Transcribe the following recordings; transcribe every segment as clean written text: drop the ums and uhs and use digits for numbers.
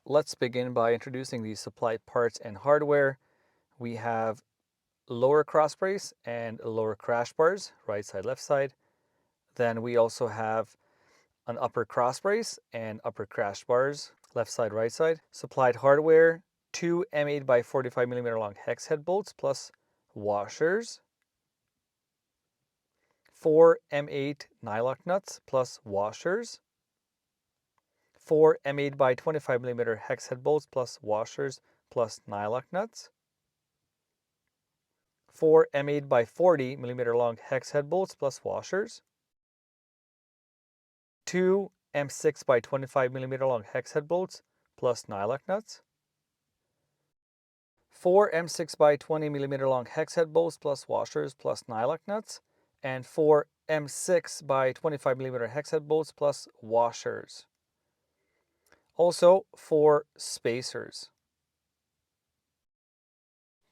let's begin by introducing the supplied parts and hardware. We have lower cross brace and lower crash bars, right side, left side. Then we also have an upper cross brace and upper crash bars, left side, right side. Supplied hardware, two M8 by 45mm long hex head bolts plus washers, four M8 nylock nuts plus washers, four M8 by 25mm hex head bolts plus washers plus nylock nuts, four M8 by 40mm long hex head bolts plus washers, two M6 by 25mm long hex head bolts plus nylock nuts, four M6 by 20mm long hex head bolts plus washers plus nylock nuts, and four M6 by 25mm hex head bolts plus washers. Also, four spacers.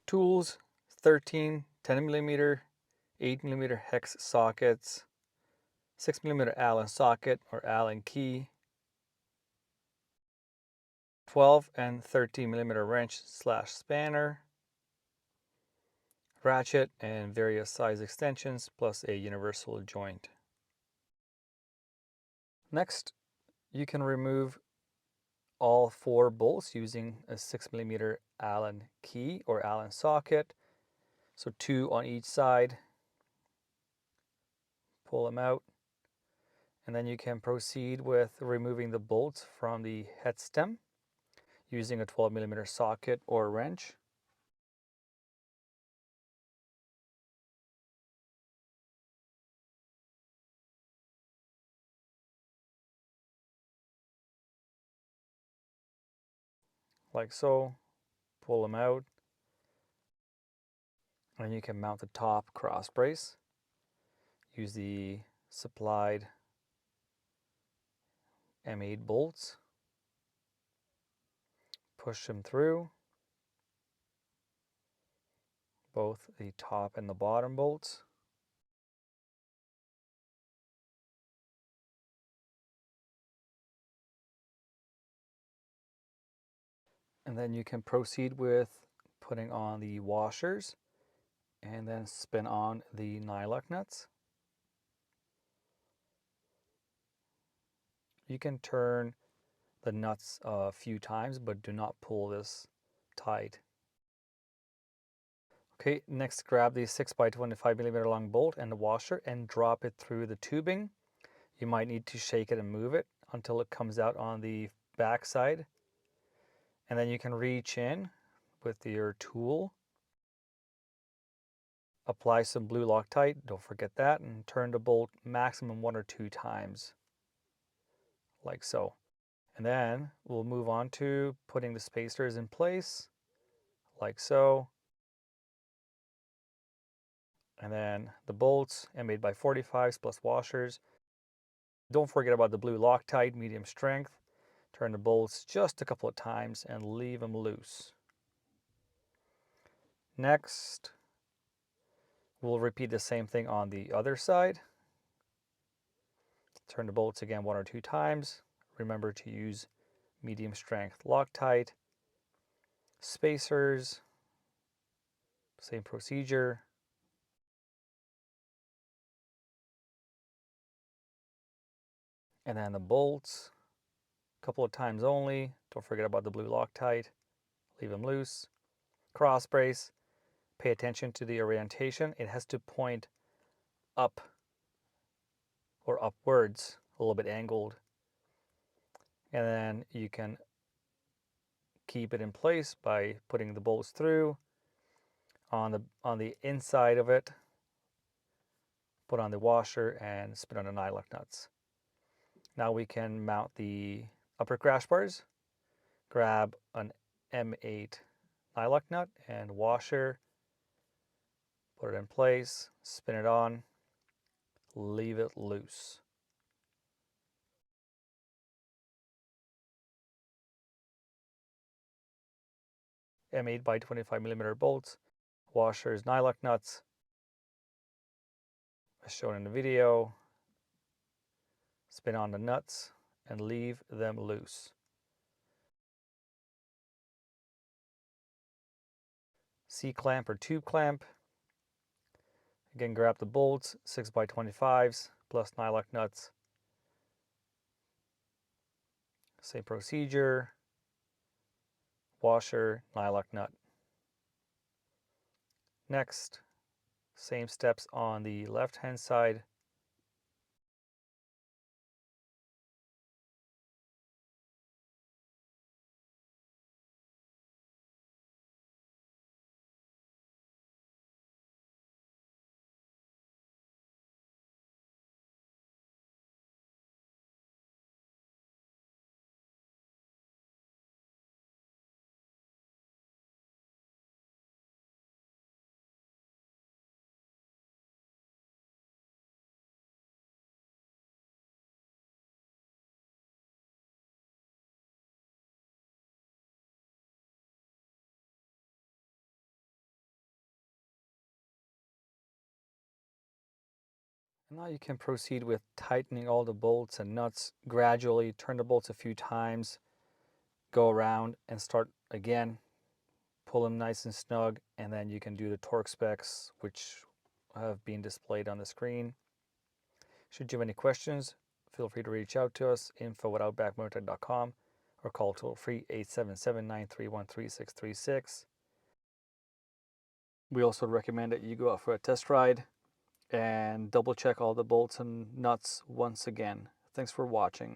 Tools, 13 10mm, 8mm hex sockets, 6mm Allen socket or Allen key, 12 and 13mm wrench slash spanner, ratchet and various size extensions, plus a universal joint. Next, you can remove all four bolts using a 6mm Allen key or Allen socket. So two on each side. Pull them out. And then you can proceed with removing the bolts from the head stem using a 12mm socket or wrench. Like so. Pull them out. And you can mount the top cross brace. Use the supplied M8 bolts. Push them through, both the top and the bottom bolts. And then you can proceed with putting on the washers and then spin on the nylock nuts. You can turn the nuts a few times, but do not pull this tight. Okay, next grab the 6 by 25mm long bolt and the washer and drop it through the tubing. You might need to shake it and move it until it comes out on the back side. And then you can reach in with your tool, apply some blue Loctite, don't forget that, and turn the bolt maximum 1 or 2 times, like so. And then we'll move on to putting the spacers in place, like so. And then the bolts, M8 by 45s plus washers. Don't forget about the blue Loctite, medium strength. Turn the bolts just a couple of times and leave them loose. Next, we'll repeat the same thing on the other side. Turn the bolts again 1 or 2 times. Remember to use medium strength Loctite. Spacers, same procedure. And then the bolts, a couple of times only. Don't forget about the blue Loctite. Leave them loose. Cross brace, pay attention to the orientation. It has to point up or upwards, a little bit angled. And then you can keep it in place by putting the bolts through on the inside of it. Put on the washer and spin on the nylock nuts. Now we can mount the upper crash bars. Grab an M8 nylock nut and washer, put it in place, spin it on, leave it loose. M8 by 25mm bolts, washers, nylock nuts, as shown in the video. Spin on the nuts and leave them loose. C-clamp or tube clamp. Again, grab the bolts, 6x25s plus nylock nuts. Same procedure. Washer, nylock nut. Next, same steps on the left-hand side. And now you can proceed with tightening all the bolts and nuts gradually. Turn the bolts a few times, go around and start again. Pull them nice and snug, and then you can do the torque specs, which have been displayed on the screen. Should you have any questions, feel free to reach out to us, info@outbackmotortech.com, or call toll free 877-931-3636. We also recommend that you go out for a test ride and double check all the bolts and nuts once again. Thanks for watching.